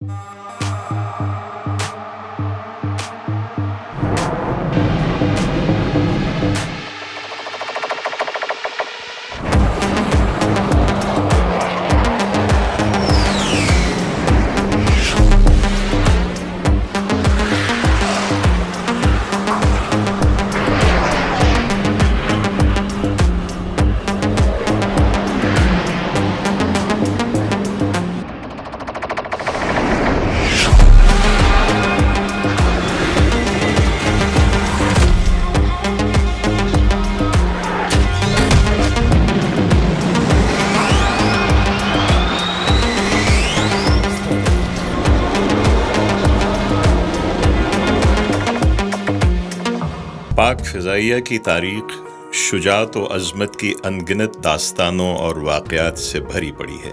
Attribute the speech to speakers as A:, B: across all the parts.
A: पाक फ़िज़ाइया की तारीख़ शुजाअत व अज़मत की अनगिनत दास्तानों और वाक़यात से भरी पड़ी है।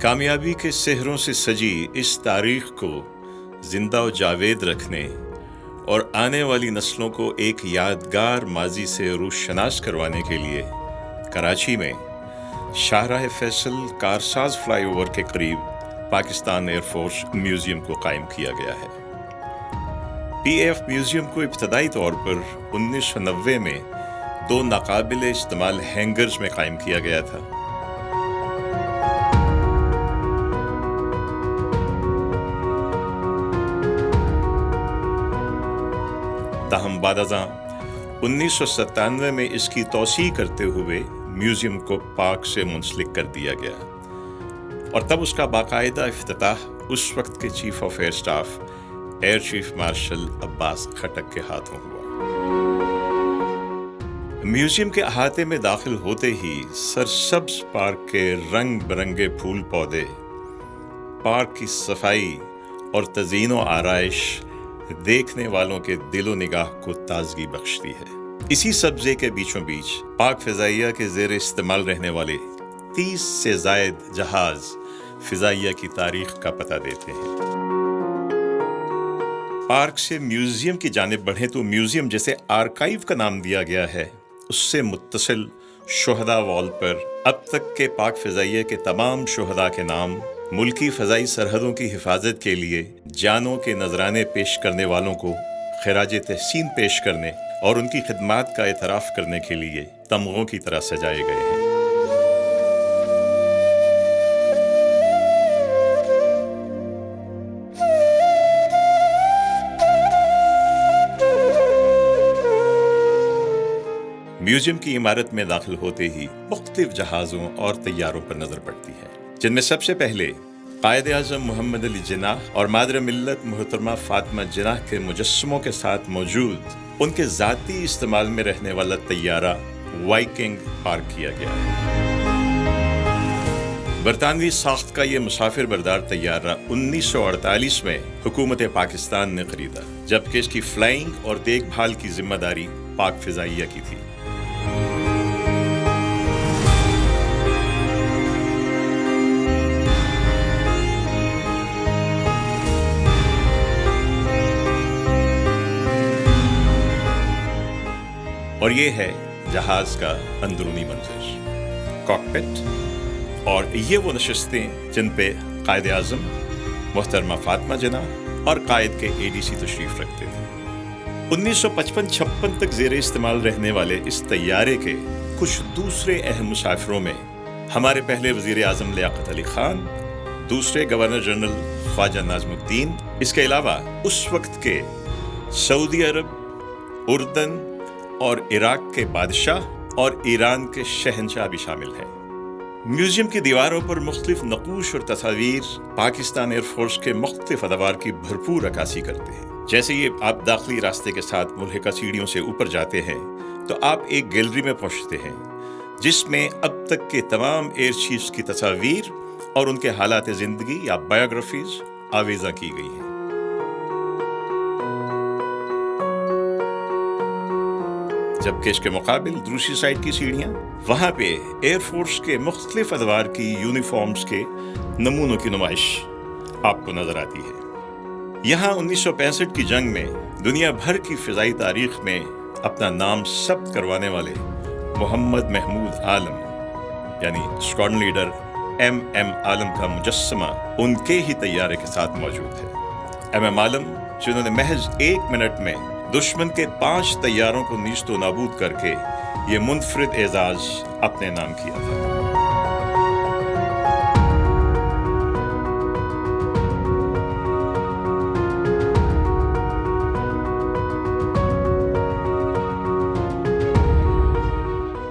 A: कामयाबी के सेहरों से सजी इस तारीख़ को ज़िंदा व जावेद रखने और आने वाली नस्लों को एक यादगार माज़ी से रूशनास करवाने के लिए कराची में शाहराह फैसल कारसाज फ्लाईओवर के करीब पाकिस्तान एयरफोर्स म्यूज़ियम को कायम किया गया है। PAF म्यूज़ियम को इब्तदाई तौर पर 1990 में 2 नाकाबिले इस्तेमाल हैंगर्स में कायम किया गया था। ताहम बादअज़ां 1997 में इसकी तौसी करते हुए म्यूज़ियम को पाक से मुंसलिक कर दिया गया और तब उसका बाकायदा इफ्तिताह उस वक्त के chief of air staff air chief marshal Abbas Khattak के हाथों हुआ। म्यूजियम के अहाते में दाखिल होते ही सरसब्ज पार्क के रंग बिरंगे फूल पौधे, पार्क की सफाई और तज़ीनो आराइश देखने वालों के दिलो निगाह को ताजगी बख्शती है। इसी सब्जे के बीचों बीच पाक फ़िज़ाइया के ज़ेर इस्तेमाल रहने वाले 30 से ज़ायद जहाज फ़िज़ाइया की तारीख का पता देते हैं। पार्क से म्यूजियम की जानिब बढ़े तो म्यूजियम जैसे आर्काइव का नाम दिया गया है, उससे मुत्तसिल शुहदा वॉल पर अब तक के पाक फ़िज़ाइया के तमाम शुहदा के नाम, मुल्की फ़ज़ाई सरहदों की हिफाजत के लिए जानों के नजराने पेश करने वालों को खिराज तहसीन पेश करने और उनकी खिदमात का एतराफ़ करने के लिए तमगों की तरह सजाए गए हैं। म्यूजियम की इमारत में दाखिल होते ही मुख्तलिफ जहाज़ों और तैयारों पर नजर पड़ती है, जिनमें सबसे पहले कायद आज़म मोहम्मद अली जिन्नाह और मादर मिल्लत मोहतरमा फातिमा जिन्नाह के मुजस्समों के साथ मौजूद उनके ज़ाती इस्तेमाल में रहने वाला तैयारा वाइकिंग पार्क किया गया है। बरतानवी साख्त का ये मुसाफिर बरदार तैयारा 1948 में हुकूमत पाकिस्तान ने खरीदा, जबकि इसकी फ्लाइंग और देखभाल की जिम्मेदारी पाक फ़िज़ाइया की थी। और ये है जहाज का अंदरूनी मंजर, कॉकपिट, और ये वो नशिस्तें जिन पे कायद आज़म मोहतरमा फातिमा जिन्नाह और कायद के ADC तशरीफ रखते थे। 1955-56 तक ज़ेर इस्तेमाल रहने वाले इस तैयारे के कुछ दूसरे अहम मुसाफिरों में हमारे पहले वज़ीर आज़म लियाकत अली खान, दूसरे गवर्नर जनरल ख्वाजा नाज़मुद्दीन, इसके अलावा उस वक्त के सऊदी अरब, उर्दन और इराक के बादशाह और ईरान के शहंशाह भी शामिल हैं। म्यूजियम की दीवारों पर मुख्तलिफ नक़ूश और तस्वीर पाकिस्तान एयरफोर्स के मुख्तलिफ अदवार की भरपूर अक्कासी करते हैं। जैसे ही आप दाखिली रास्ते के साथ मुल्हिका सीढ़ियों से ऊपर जाते हैं तो आप एक गैलरी में पहुंचते हैं, जिसमें अब तक के तमाम एयर चीफ्स की तस्वीर और उनके हालात ज़िंदगी या बायोग्राफीज आवेज़ा की गई हैं। जबकि इसके मुकाबिल दूसरी साइड की सीढ़ियाँ, वहाँ पे एयरफोर्स के मुख्तलिफ अदवार की यूनिफॉर्म्स के नमूनों की नुमाइश आपको नजर आती है। यहाँ 1965 की जंग में दुनिया भर की फ़िज़ाई तारीख में अपना नाम सब्त करवाने वाले मोहम्मद महमूद आलम यानी स्क्वाड्रन लीडर MM आलम का मुजस्समा उनके ही तैयारे के साथ मौजूद है। MM आलम जिन्होंने महज 1 मिनट में दुश्मन के 5 तैयारों को नीस्तो नाबूद करके ये मुनफरिद एजाज अपने नाम किया था।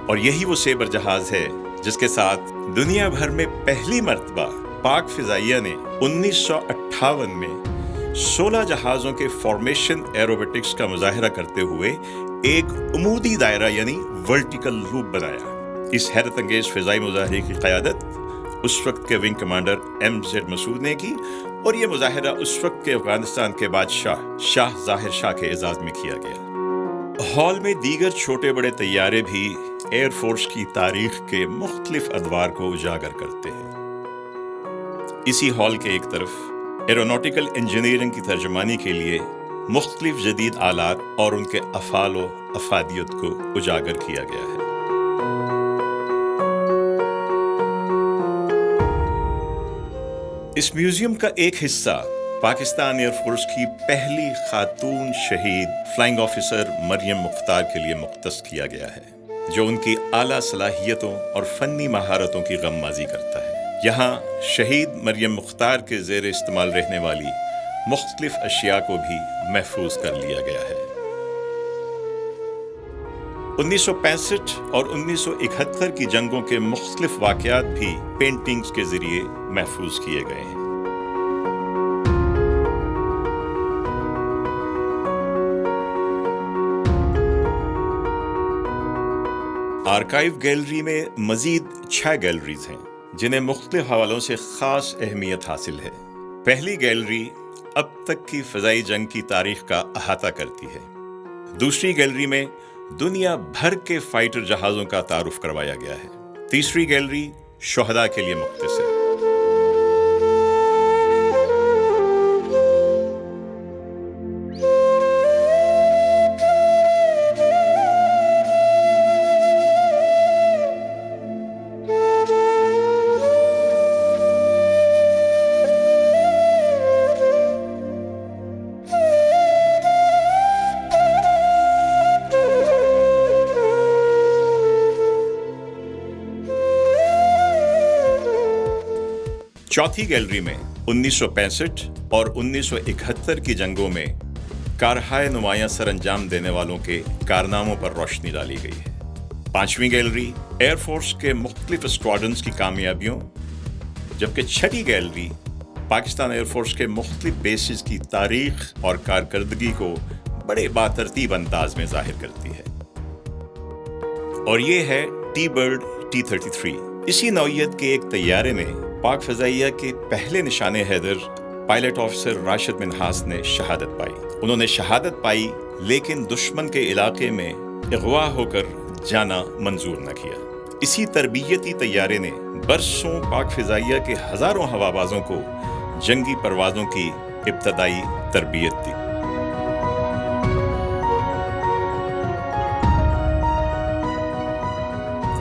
A: और यही वो सेबर जहाज है जिसके साथ दुनिया भर में पहली मर्तबा पाक फिजाइया ने 1958 में 16 जहाजों के फॉर्मेशन एरोबेटिक्स का मुजाहिरा करते हुए एक उमूदी दायरा यानी वर्टिकल लूप बनाया। इस हैरत अंगेज फिजाई मुजाहरे की क़यादत उस वक्त के विंग कमांडर MZ मसूद ने की और ये मुजाहिरा उस वक्त के अफगानिस्तान के बादशाह शाह ज़ाहिर शाह के एजाज़ में किया गया। हॉल में दीगर छोटे बड़े तैयारे भी एयरफोर्स की तारीख के मुख्तलिफ अदवार को उजागर करते हैं। इसी हॉल के एक तरफ एरोनॉटिकल इंजीनियरिंग की तर्जुमानी के लिए मुख्तलिफ जदीद आलात और उनके अफ़ाल व अफादियत को उजागर किया गया है। इस म्यूजियम का एक हिस्सा पाकिस्तान एयरफोर्स की पहली खातून शहीद फ्लाइंग ऑफिसर मरियम मुख्तार के लिए मुख्तस किया गया है, जो उनकी आला सलाहियतों और फन्नी महारतों की गममाजी करता है। यहाँ शहीद मरियम मुख्तार के ज़ेर इस्तेमाल रहने वाली मुख्तलिफ अशिया को भी महफूज कर लिया गया है। 1965 और 1971 की जंगों के मुख्तलिफ वाक़यात भी पेंटिंग्स के ज़रिए महफूज किए गए हैं। आर्काइव गैलरी में मजीद 6 गैलरीज हैं जिन्हें मुख्तलिफ हवालों से खास अहमियत हासिल है। पहली गैलरी अब तक की फ़ज़ाई जंग की तारीख का अहाता करती है। दूसरी गैलरी में दुनिया भर के फाइटर जहाज़ों का तारुफ करवाया गया है। तीसरी गैलरी शुहदा के लिए मुख्तस है। चौथी गैलरी में 1965 और 1971 की जंगों में कारहाय नुमायां सर अंजाम देने वालों के कारनामों पर रोशनी डाली गई है। पांचवी गैलरी एयरफोर्स के मुख्तलिफ स्क्वाड्रन्स की कामयाबियों, जबकि छठी गैलरी पाकिस्तान एयरफोर्स के मुख्तलिफ बेसिस की तारीख और कारकर्दगी को बड़े बातरतीब अंदाज में जाहिर करती है। और ये है T-Bird T-33। इसी नौइयत के एक तैयारे में पाक फ़ज़ाइया के पहले निशाने हैदर पायलट ऑफिसर राशिद मिन्हास ने शहादत पाई। उन्होंने शहादत पाई लेकिन दुश्मन के इलाके में अगवा होकर जाना मंजूर न किया। इसी तरबियती तैयारे ने बरसों पाक फ़ज़ाइया के हज़ारों हवाबाजों को जंगी परवाज़ों की इब्तदाई तरबियत दी।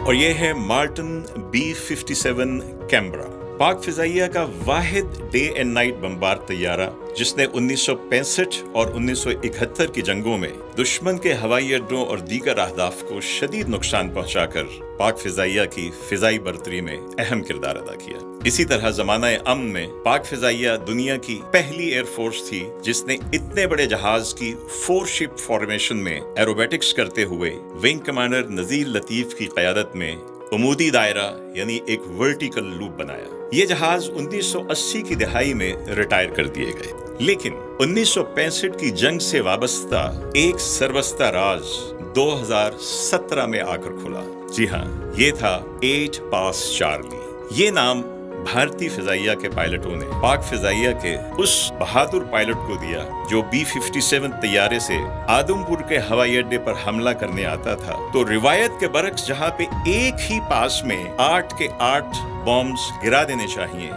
A: और ये है मार्टिन B-57 कैम्बरा, पाक फ़ज़ाइया का वाहिद डे एंड नाइट बमबार तैयारा जिसने 1965 और 1971 की जंगों में दुश्मन के हवाई अड्डों और दीगर अहदाफ को शदीद नुकसान पहुंचाकर पाक फ़ज़ाइया की फ़िज़ाई बर्तरी में अहम किरदार अदा किया। इसी तरह ज़माना अमन में पाक फ़ज़ाइया दुनिया की पहली एयरफोर्स थी जिसने इतने बड़े जहाज की 4 शिप फॉर्मेशन में एरोबेटिक्स करते हुए विंग कमांडर नज़ीर लतीफ़ की क़यादत में उमूदी दायरा यानी एक वर्टिकल लूप बनाया। ये जहाज 1980 की दिहाई में रिटायर कर दिए गए, लेकिन 1965 की जंग से वाबस्ता एक सरबस्ता राज 2017 में आकर खुला। जी हाँ, ये था 8 पास चार्ली। ये नाम भारतीय फ़ज़ाइया के पायलटों ने पाक फ़ज़ाइया के उस बहादुर पायलट को दिया जो B-57 तैयारे से आदमपुर के हवाई अड्डे पर हमला करने आता था। तो रिवायत के बरक्स जहाँ पे एक ही पास में 8 के 8 बॉम्ब्स गिरा देने चाहिए,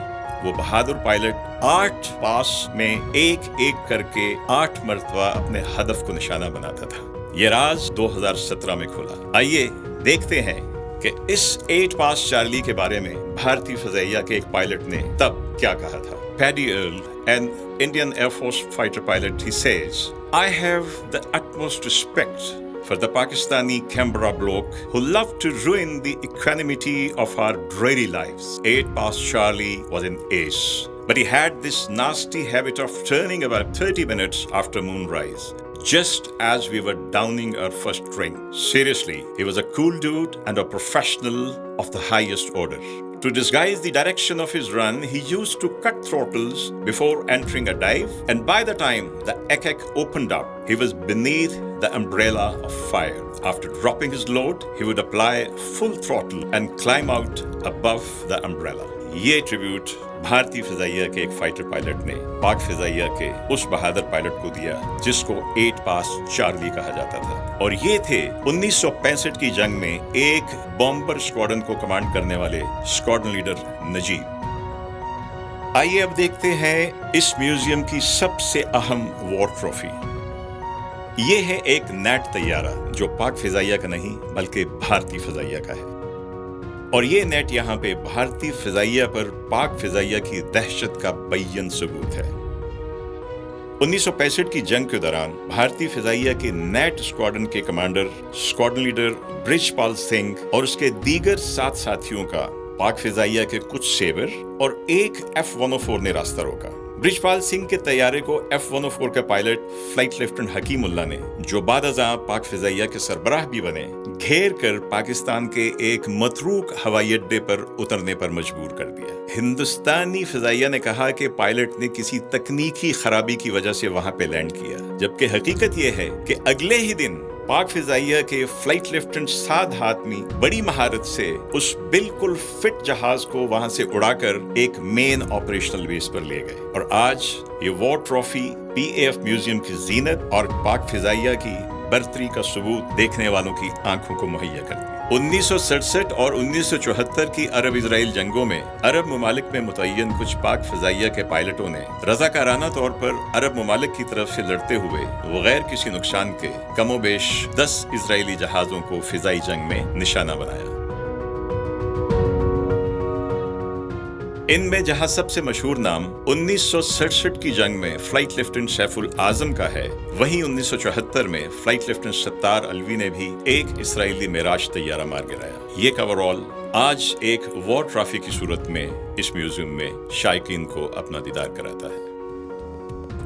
A: वो बहादुर पायलट 8 पास में एक एक करके 8 मरतबा अपने हदफ को निशाना बनाता था। ये राज 2017 में खुला। आइए देखते हैं کہ اس 8 पास चार्ली के बारे में भारतीय फजाइया के एक पायलट ने तब क्या कहा था. Paddy Earl, an Indian Air Force fighter pilot, he says, I have the utmost respect for the Pakistani Canberra bloke who loved to ruin the equanimity of our dreary lives. 8 Past Charlie was an ace, but he had this nasty habit of turning about 30 minutes after moonrise, just as we were downing our first drink. Seriously, he was a cool dude and a professional of the highest order. To disguise the direction of his run, he used to cut throttles before entering a dive, and by the time the Ekek opened up, he was beneath the umbrella of fire. After dropping his load, he would apply full throttle and climb out above the umbrella. یہ tribute بھارتی فضائیہ کے ایک fighter pilot نے پاک فضائیہ کے اس بہادر pilot کو دیا جس کو 8 پاس چارلی کہا جاتا تھا. اور یہ تھے 1965 کی جنگ میں ایک بامبر اسکواڈن کو کمانڈ کرنے والے اسکواڈن لیڈر نجیب. آئیے اب دیکھتے ہیں اس میوزیم کی سب سے اہم وار ٹرافی. یہ ہے ایک نیٹ طیارہ جو پاک فضائیہ کا نہیں بلکہ بھارتی فضائیہ کا ہے. اور یہ نیٹ یہاں پہ بھارتی فضائیہ پر پاک فضائیہ کی دہشت کا بین ثبوت ہے. 1965 کی جنگ کے دوران بھارتی فضائیہ کے نیٹ اسکواڈن کے کمانڈر اسکواڈن لیڈر برج پال سنگھ اور اس کے دیگر 7 ساتھیوں کا پاک فضائیہ کے کچھ سیبر اور ایک F-104 نے راستہ روکا. برج پال سنگھ کے طیارے کو F-104 کا پائلٹ فلائٹ لیفٹنٹ حکیم اللہ نے، جو بعد ازاں پاک فضائیہ کے سربراہ بھی بنے، گھیر کر پاکستان کے ایک متروک ہوائی اڈے پر اترنے پر مجبور کر دیا. ہندوستانی فضائیہ نے کہا کہ پائلٹ نے کسی تکنیکی خرابی کی وجہ سے وہاں پہ لینڈ کیا، جبکہ حقیقت یہ ہے کہ اگلے ہی دن پاک فضائیہ کے فلائٹ لیفٹنٹ سعد حاتمی بڑی مہارت سے اس بالکل فٹ جہاز کو وہاں سے اڑا کر ایک مین آپریشنل بیس پر لے گئے. اور آج یہ وار ٹرافی PAF میوزیم کی زینت اور پاک فضائیہ کی برتری کا ثبوت دیکھنے والوں کی آنکھوں کو مہیا کرتی ہے. 1967 اور 1974 کی عرب اسرائیل جنگوں میں عرب ممالک میں متعین کچھ پاک فضائیہ کے پائلٹوں نے رضاکارانہ طور پر عرب ممالک کی طرف سے لڑتے ہوئے بغیر کسی نقصان کے کم و بیش 10 اسرائیلی جہازوں کو فضائی جنگ میں نشانہ بنایا. ان میں جہاں سب سے مشہور نام 1967 کی جنگ میں فلائٹ لیفٹنٹ سیف الاعظم کا ہے، وہیں 1974 میں فلائٹ لیفٹنٹ ستار الوی نے بھی ایک اسرائیلی معراج طیارہ مار گرایا. یہ کور آل آج ایک وار ٹرافی کی صورت میں اس میوزیم میں شائقین کو اپنا دیدار کراتا ہے.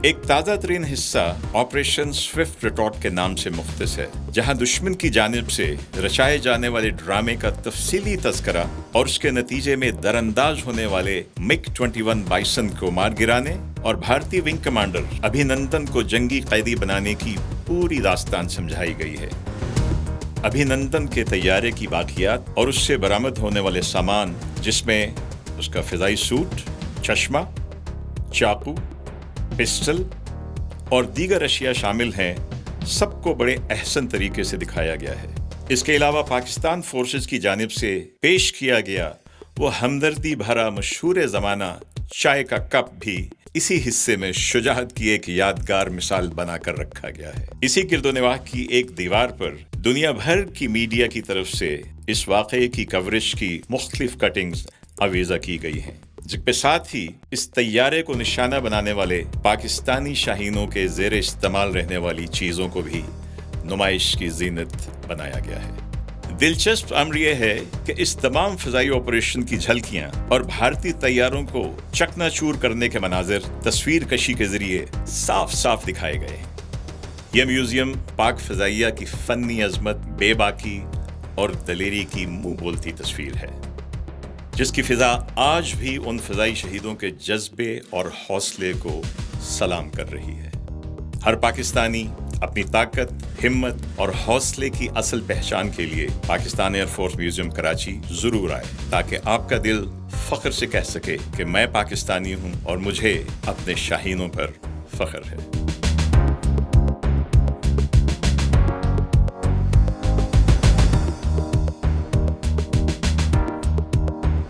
A: ایک تازہ ترین حصہ آپریشن سوئفٹ ریٹارٹ کے نام سے مختص ہے، جہاں دشمن کی جانب سے رچائے جانے والے ڈرامے کا تفصیلی تذکرہ اور اس کے نتیجے میں درانداز ہونے والے MiG-21 بائسن کو مار گرانے اور بھارتی ونگ کمانڈر ابھینندن کو جنگی قیدی بنانے کی پوری داستان سمجھائی گئی ہے. ابھینندن کے طیارے کی باقیات اور اس سے برآمد ہونے والے سامان، جس میں اس کا فضائی سوٹ، چشمہ، چاقو، پسٹل اور دیگر اشیاء شامل ہیں، سب کو بڑے احسن طریقے سے دکھایا گیا ہے. اس کے علاوہ پاکستان فورسز کی جانب سے پیش کیا گیا وہ ہمدردی بھرا مشہور زمانہ چائے کا کپ بھی اسی حصے میں شجاعت کی ایک یادگار مثال بنا کر رکھا گیا ہے. اسی گرد و نواح کی ایک دیوار پر دنیا بھر کی میڈیا کی طرف سے اس واقعے کی کوریج کی مختلف کٹنگز آویزہ کی گئی ہیں، جس کے ساتھ ہی اس طیارے کو نشانہ بنانے والے پاکستانی شاہینوں کے زیر استعمال رہنے والی چیزوں کو بھی نمائش کی زینت بنایا گیا ہے. دلچسپ امر یہ ہے کہ اس تمام فضائی آپریشن کی جھلکیاں اور بھارتی طیاروں کو چکنا چور کرنے کے مناظر تصویر کشی کے ذریعے صاف صاف دکھائے گئے. یہ میوزیم پاک فضائیہ کی فنی عظمت، بے باکی اور دلیری کی منہ بولتی تصویر ہے، جس کی فضا آج بھی ان فضائی شہیدوں کے جذبے اور حوصلے کو سلام کر رہی ہے. ہر پاکستانی اپنی طاقت، ہمت اور حوصلے کی اصل پہچان کے لیے Pakistan air force museum Karachi ضرور آئے، تاکہ آپ کا دل فخر سے کہہ سکے کہ میں پاکستانی ہوں اور مجھے اپنے شاہینوں پر فخر ہے.